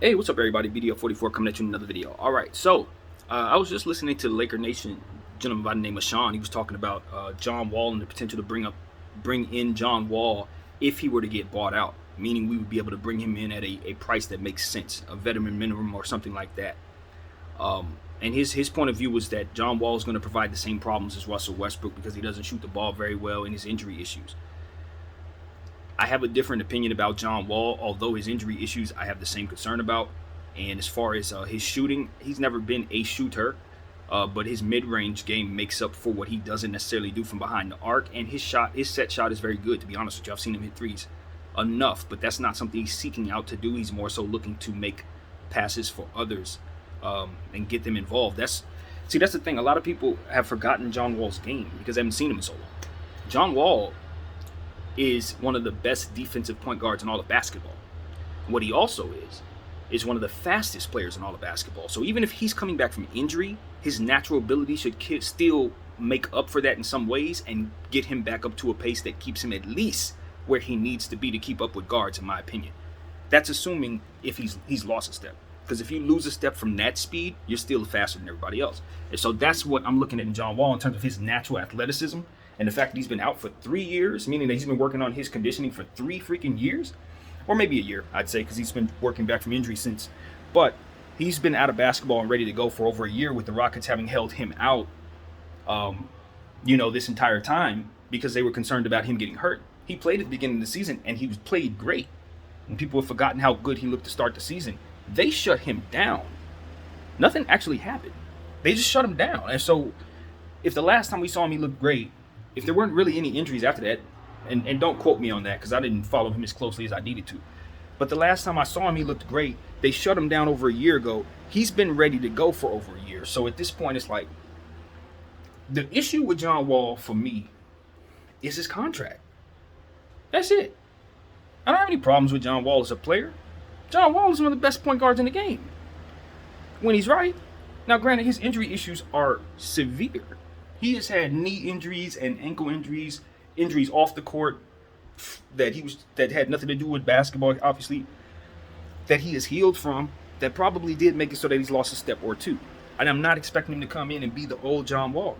Hey, what's up, everybody? BDO44 coming at you in another video. All right, so I was just listening to the Laker Nation gentleman by the name of Sean. He was talking about John Wall and the potential to bring in John Wall if he were to get bought out, meaning we would be able to bring him in at a price that makes sense, a veteran minimum or something like that. And his point of view was that John Wall is going to provide the same problems as Russell Westbrook because he doesn't shoot the ball very well and his injury issues. I have a different opinion about John Wall, although his injury issues I have the same concern about. And as far as his shooting, he's never been a shooter, but his mid-range game makes up for what he doesn't necessarily do from behind the arc. And his set shot is very good, to be honest with you. I've seen him hit threes enough, but that's not something he's seeking out to do. He's more so looking to make passes for others and get them involved. That's the thing. A lot of people have forgotten John Wall's game because they haven't seen him in so long. John Wall is one of the best defensive point guards in all of basketball. What he also is one of the fastest players in all of basketball. So even if he's coming back from injury, his natural ability should still make up for that in some ways and get him back up to a pace that keeps him at least where he needs to be to keep up with guards, in my opinion. That's assuming if he's lost a step. Because if you lose a step from that speed, you're still faster than everybody else. And so that's what I'm looking at in John Wall in terms of his natural athleticism and the fact that he's been out for 3 years, meaning that he's been working on his conditioning for 3 freaking years, or maybe a year, I'd say, because he's been working back from injury since. But he's been out of basketball and ready to go for over a year, with the Rockets having held him out, this entire time because they were concerned about him getting hurt. He played at the beginning of the season and he played great. And people have forgotten how good he looked to start the season. They shut him down. Nothing actually happened. They just shut him down. And so if the last time we saw him he looked great, if there weren't really any injuries after that, and don't quote me on that because I didn't follow him as closely as I needed to, but the last time I saw him, he looked great. They shut him down over a year ago. He's been ready to go for over a year. So at this point, it's like the issue with John Wall for me is his contract. That's it. I don't have any problems with John Wall as a player. John Wall is one of the best point guards in the game when he's right. Now, granted, his injury issues are severe. He has had knee injuries and ankle injuries, injuries off the court that had nothing to do with basketball, obviously, that he has healed from, that probably did make it so that he's lost a step or two. And I'm not expecting him to come in and be the old John Wall.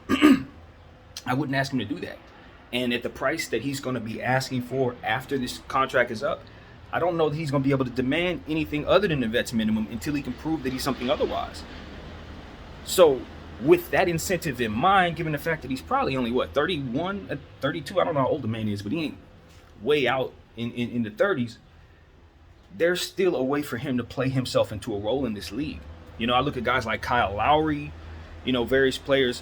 I wouldn't ask him to do that. And at the price that he's going to be asking for after this contract is up, I don't know that he's going to be able to demand anything other than the vet's minimum until he can prove that he's something otherwise. So with that incentive in mind, given the fact that he's probably only, 31, 32, I don't know how old the man is, but he ain't way out in the 30s, there's still a way for him to play himself into a role in this league. I look at guys like Kyle Lowry, various players.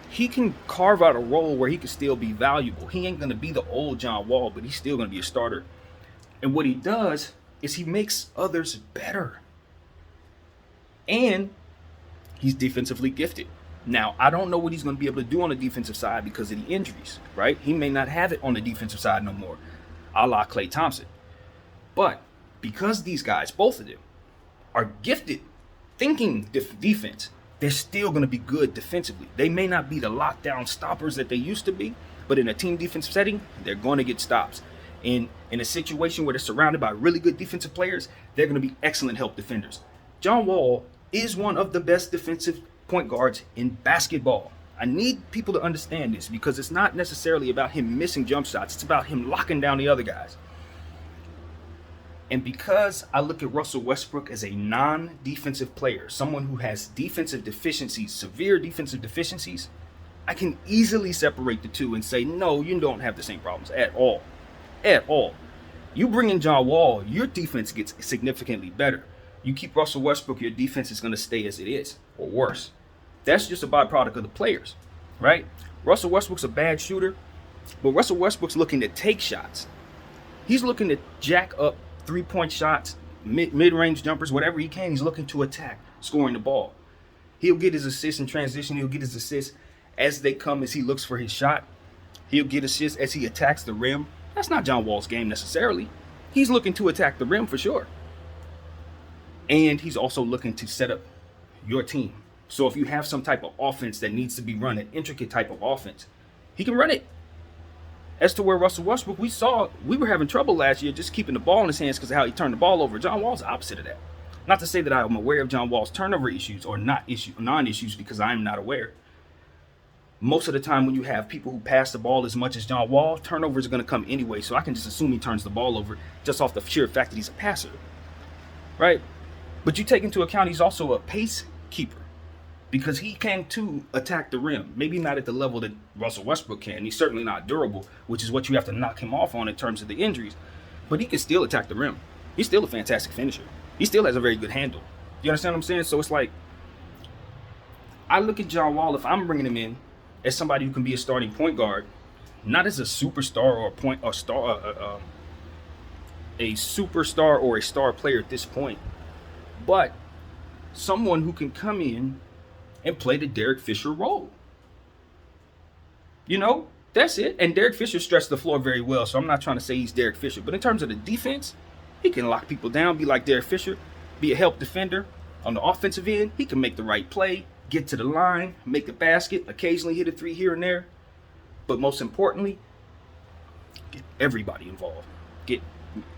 He can carve out a role where he can still be valuable. He ain't going to be the old John Wall, but he's still going to be a starter. And what he does is he makes others better. And he's defensively gifted. Now, I don't know what he's going to be able to do on the defensive side because of the injuries, right? He may not have it on the defensive side no more, a la Klay Thompson. But because these guys, both of them, are gifted thinking defense, they're still going to be good defensively. They may not be the lockdown stoppers that they used to be, but in a team defensive setting, they're going to get stops. In a situation where they're surrounded by really good defensive players, they're going to be excellent help defenders. John Wall is one of the best defensive point guards in basketball. I need people to understand this because it's not necessarily about him missing jump shots. It's about him locking down the other guys. And because I look at Russell Westbrook as a non-defensive player, someone who has defensive deficiencies, severe defensive deficiencies, I can easily separate the two and say, no, you don't have the same problems at all. At all. You bring in John Wall, your defense gets significantly better. You keep Russell Westbrook, your defense is going to stay as it is, or worse. That's just a byproduct of the players, right? Russell Westbrook's a bad shooter, but Russell Westbrook's looking to take shots. He's looking to jack up three-point shots, mid-range jumpers, whatever he can. He's looking to attack, scoring the ball. He'll get his assists in transition. He'll get his assists as they come, as he looks for his shot. He'll get assists as he attacks the rim. That's not John Wall's game necessarily. He's looking to attack the rim for sure. And he's also looking to set up your team. So if you have some type of offense that needs to be run, an intricate type of offense, he can run it. As to where Russell Westbrook, we were having trouble last year just keeping the ball in his hands because of how he turned the ball over. John Wall's the opposite of that. Not to say that I'm aware of John Wall's turnover issues or non-issues, because I'm not aware. Most of the time when you have people who pass the ball as much as John Wall, turnovers are going to come anyway, so I can just assume he turns the ball over just off the sheer fact that he's a passer, right? But you take into account he's also a pace keeper, because he can too attack the rim. Maybe not at the level that Russell Westbrook can. He's certainly not durable, which is what you have to knock him off on in terms of the injuries. But he can still attack the rim. He's still a fantastic finisher. He still has a very good handle. You understand what I'm saying? So it's like, I look at John Wall, if I'm bringing him in as somebody who can be a starting point guard, not as a superstar or a superstar or a star player at this point, but someone who can come in and play the Derek Fisher role. You know, that's it. And Derek Fisher stretched the floor very well, so I'm not trying to say he's Derek Fisher. But in terms of the defense, he can lock people down, be like Derek Fisher, be a help defender. On the offensive end, he can make the right play, get to the line, make the basket, occasionally hit a three here and there. But most importantly, get everybody involved.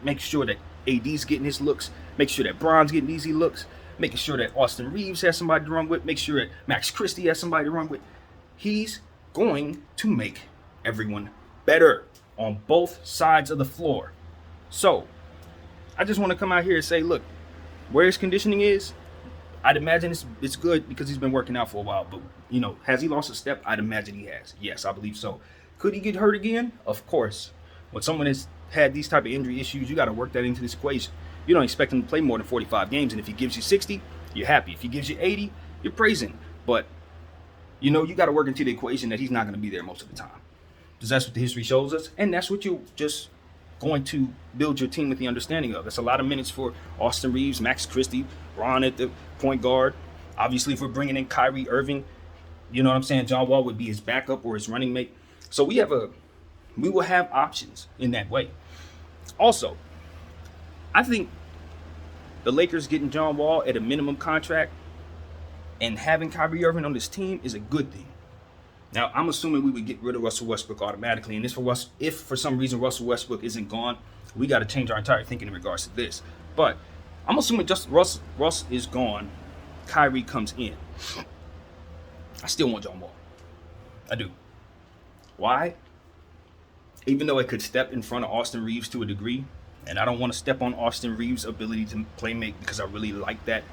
Make sure that AD's getting his looks, make sure that Bron's getting easy looks, making sure that Austin Reeves has somebody to run with, make sure that Max Christie has somebody to run with. He's going to make everyone better on both sides of the floor. So, I just want to come out here and say, look, where his conditioning is, I'd imagine it's good because he's been working out for a while. But, you know, has he lost a step? I'd imagine he has. Yes, I believe so. Could he get hurt again? Of course. When someone has had these type of injury issues, you got to work that into this equation. You don't expect him to play more than 45 games. And if he gives you 60, you're happy. If he gives you 80, you're praising. But, you know, you got to work into the equation that he's not going to be there most of the time. Because that's what the history shows us. And that's what you're just going to build your team with the understanding of. That's a lot of minutes for Austin Reeves, Max Christie, Ron at the point guard. Obviously, if we're bringing in Kyrie Irving, you know what I'm saying, John Wall would be his backup or his running mate. So we will have options in that way. Also, I think the Lakers getting John Wall at a minimum contract and having Kyrie Irving on this team is a good thing. Now, I'm assuming we would get rid of Russell Westbrook automatically. And if for some reason Russell Westbrook isn't gone, we got to change our entire thinking in regards to this. But I'm assuming just Russ is gone, Kyrie comes in. I still want John Wall. I do. Why? Even though I could step in front of Austin Reeves to a degree, and I don't want to step on Austin Reeves' ability to play make because I really like that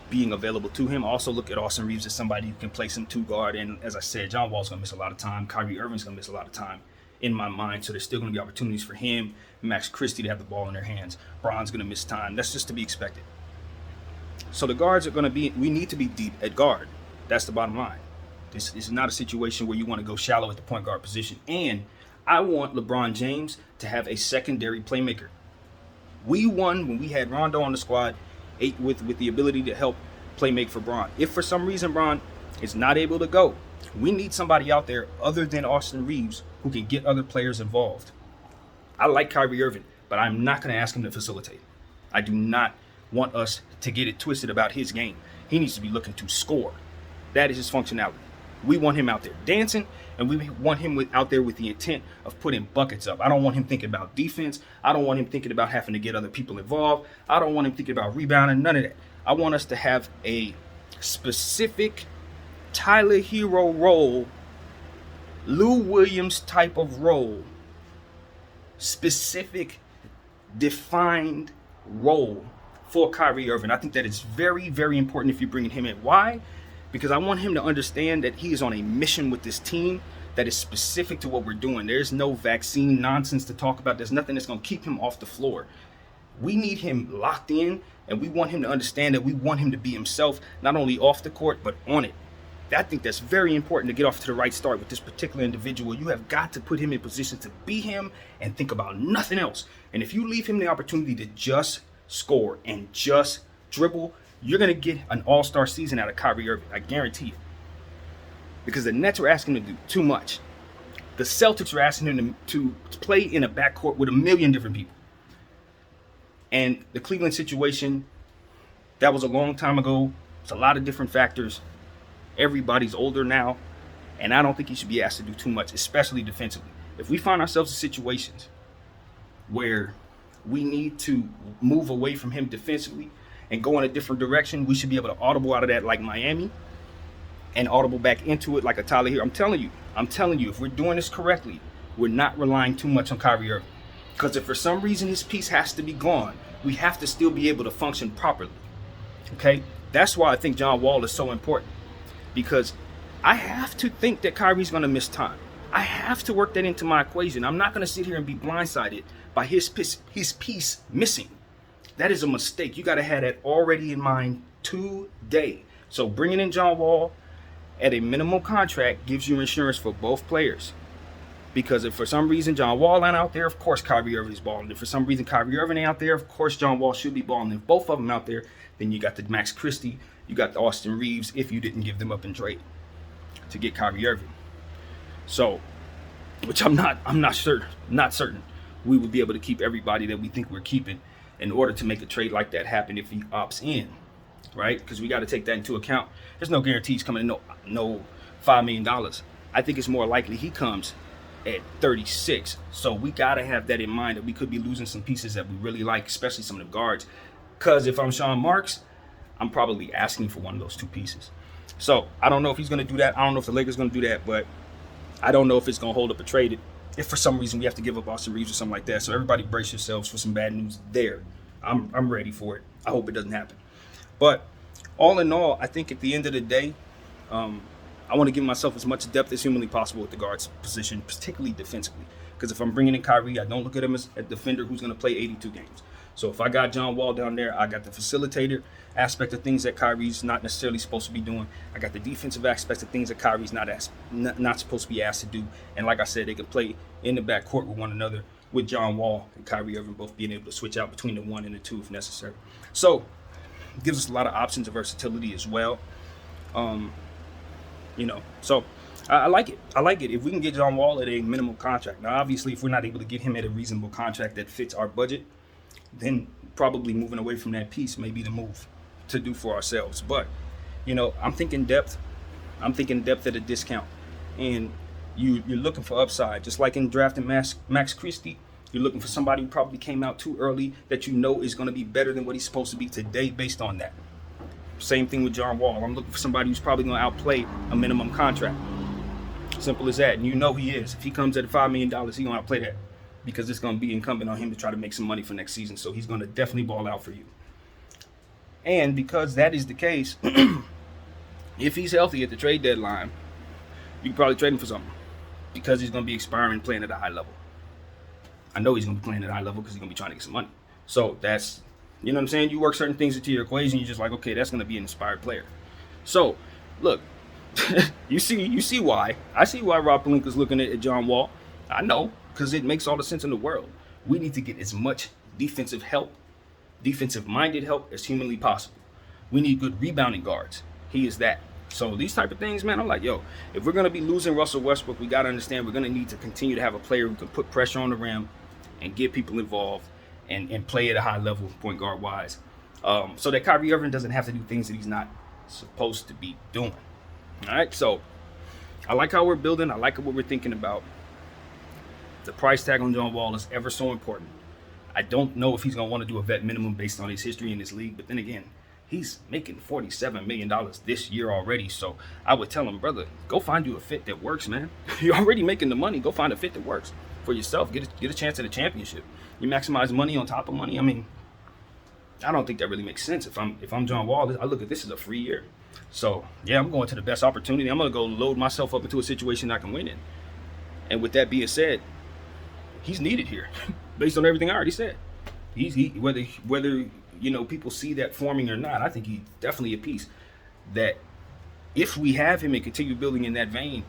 being available to him. I also look at Austin Reeves as somebody who can play some two guard. And as I said, John Wall's going to miss a lot of time. Kyrie Irving's going to miss a lot of time in my mind. So there's still going to be opportunities for him, Max Christie to have the ball in their hands. Bron's going to miss time. That's just to be expected. So the guards are going to we need to be deep at guard. That's the bottom line. This is not a situation where you want to go shallow at the point guard position. And I want LeBron James to have a secondary playmaker. We won when we had Rondo on the squad, with the ability to help play make for Bron. If for some reason Bron is not able to go, we need somebody out there other than Austin Reeves who can get other players involved. I like Kyrie Irving, but I'm not going to ask him to facilitate. I do not want us to get it twisted about his game. He needs to be looking to score. That is his functionality. We want him out there dancing, and we want him out there with the intent of putting buckets up. I don't want him thinking about defense. I don't want him thinking about having to get other people involved. I don't want him thinking about rebounding, none of that. I want us to have a specific Tyler Hero role, Lou Williams type of role, specific, defined role for Kyrie Irving. I think that is very, very important if you're bringing him in. Why? Because I want him to understand that he is on a mission with this team that is specific to what we're doing. There's no vaccine nonsense to talk about. There's nothing that's going to keep him off the floor. We need him locked in, and we want him to understand that we want him to be himself, not only off the court, but on it. I think that's very important to get off to the right start with this particular individual. You have got to put him in position to be him and think about nothing else. And if you leave him the opportunity to just score and just dribble, you're going to get an all-star season out of Kyrie Irving. I guarantee it. Because the Nets are asking him to do too much. The Celtics are asking him to play in a backcourt with a million different people. And the Cleveland situation, that was a long time ago. It's a lot of different factors. Everybody's older now. And I don't think he should be asked to do too much, especially defensively. if we find ourselves in situations where we need to move away from him defensively and go in a different direction, we should be able to audible out of that like Miami and audible back into it like a Tyler here. I'm telling you, if we're doing this correctly, we're not relying too much on Kyrie Irving. Because if for some reason his piece has to be gone, we have to still be able to function properly. Okay? That's why I think John Wall is so important. Because I have to think that Kyrie's going to miss time. I have to work that into my equation. I'm not going to sit here and be blindsided by his piece missing. That is a mistake. You got to have that already in mind today. So bringing in John Wall at a minimum contract gives you insurance for both players. Because if for some reason John Wall ain't out there, of course Kyrie Irving is balling. If for some reason Kyrie Irving ain't out there, of course John Wall should be balling. If both of them out there, then you got the Max Christie, you got the Austin Reeves, if you didn't give them up in trade to get Kyrie Irving. So, which I'm not certain we would be able to keep everybody that we think we're keeping in order to make a trade like that happen if he opts in, right? Because we got to take that into account. There's no guarantees coming in, no $5 million. I think it's more likely he comes at 36. So we got to have that in mind that we could be losing some pieces that we really like, especially some of the guards. Because if I'm Sean Marks, I'm probably asking for one of those two pieces. So I don't know if he's going to do that. I don't know if the Lakers going to do that, but I don't know if it's going to hold up a trade if for some reason we have to give up Austin Reeves or something like that. So everybody brace yourselves for some bad news there. I'm ready for it. I hope it doesn't happen. But all in all, I think at the end of the day, I want to give myself as much depth as humanly possible at the guards position, particularly defensively. Because if I'm bringing in Kyrie, I don't look at him as a defender who's going to play 82 games. So if I got John Wall down there, I got the facilitator aspect of things that Kyrie's not necessarily supposed to be doing. I got the defensive aspects of things that Kyrie's not supposed to be asked to do. And like I said, they can play in the backcourt with one another, with John Wall and Kyrie Irving both being able to switch out between the 1 and the 2 if necessary. So it gives us a lot of options of versatility as well. So I like it. I like it. If we can get John Wall at a minimum contract. Now, obviously, if we're not able to get him at a reasonable contract that fits our budget, then probably moving away from that piece may be the move to do for ourselves. But, I'm thinking depth. I'm thinking depth at a discount. And you're looking for upside. Just like in drafting Max Christie, you're looking for somebody who probably came out too early that you know is going to be better than what he's supposed to be today based on that. Same thing with John Wall. I'm looking for somebody who's probably going to outplay a minimum contract. Simple as that. And you know he is. If he comes at $5 million, he's going to outplay that because it's going to be incumbent on him to try to make some money for next season. So he's going to definitely ball out for you. And because that is the case, if he's healthy at the trade deadline, you can probably trade him for something because he's going to be expiring playing at a high level. I know he's going to be playing at a high level because he's going to be trying to get some money. So that's, you know what I'm saying? You work certain things into your equation. You're just like, okay, that's going to be an inspired player. So, look, you see why. I see why Rob Pelinka's looking at John Wall. I know, because it makes all the sense in the world. We need to get as much defensive help, defensive-minded help as humanly possible. We need good rebounding guards. He is that. So these type of things, man, I'm like, if we're going to be losing Russell Westbrook, we got to understand we're going to need to continue to have a player who can put pressure on the rim and get people involved and play at a high level point guard wise. So that Kyrie Irving doesn't have to do things that he's not supposed to be doing. All right, so I like how we're building. I like what we're thinking about. The price tag on John Wall is ever so important. I don't know if he's going to want to do a vet minimum based on his history in this league, but then again, he's making $47 million this year already. So I would tell him, brother, go find you a fit that works, man. You're already making the money. Go find a fit that works for yourself. Get a chance at a championship. You maximize money on top of money. I mean, I don't think that really makes sense. If I'm John Wall, I look at this as a free year. So yeah, I'm going to the best opportunity. I'm going to go load myself up into a situation I can win in. And with that being said, he's needed here based on everything I already said. Whether people see that forming or not, I think he's definitely a piece that if we have him and continue building in that vein,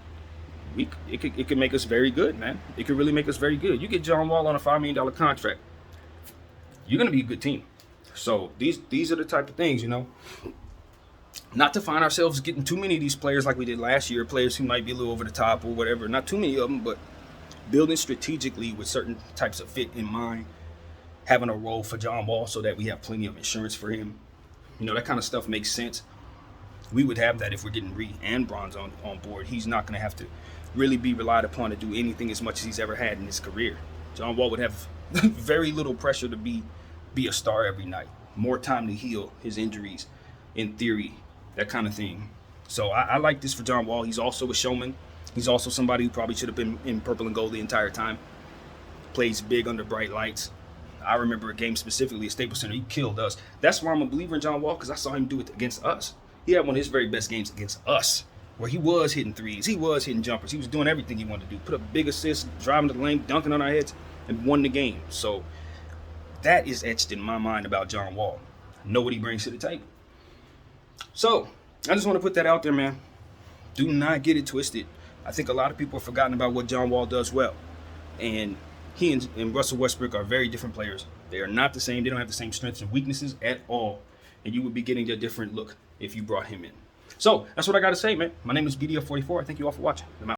it could make us very good, man. It could really make us very good. You get John Wall on a $5 million contract, you're going to be a good team. So these are the type of things, not to find ourselves getting too many of these players like we did last year, players who might be a little over the top or whatever. Not too many of them, but building strategically with certain types of fit in mind, having a role for John Wall so that we have plenty of insurance for him. That kind of stuff makes sense. We would have that if we're getting Reed and Bronze on board. He's not going to have to really be relied upon to do anything as much as he's ever had in his career. John Wall would have very little pressure to be a star every night. More time to heal his injuries, in theory, that kind of thing. So I like this for John Wall. He's also a showman. He's also somebody who probably should have been in purple and gold the entire time. Plays big under bright lights. I remember a game specifically at Staples Center. He killed us. That's why I'm a believer in John Wall, because I saw him do it against us. He had one of his very best games against us, where he was hitting threes. He was hitting jumpers. He was doing everything he wanted to do. Put up big assists, driving to the lane, dunking on our heads, and won the game. So that is etched in my mind about John Wall. I know what he brings to the table. So I just want to put that out there, man. Do not get it twisted. I think a lot of people have forgotten about what John Wall does well. And he and Russell Westbrook are very different players. They are not the same. They don't have the same strengths and weaknesses at all. And you would be getting a different look if you brought him in. So that's what I got to say, man. My name is BDF44. Thank you all for watching. I'm out.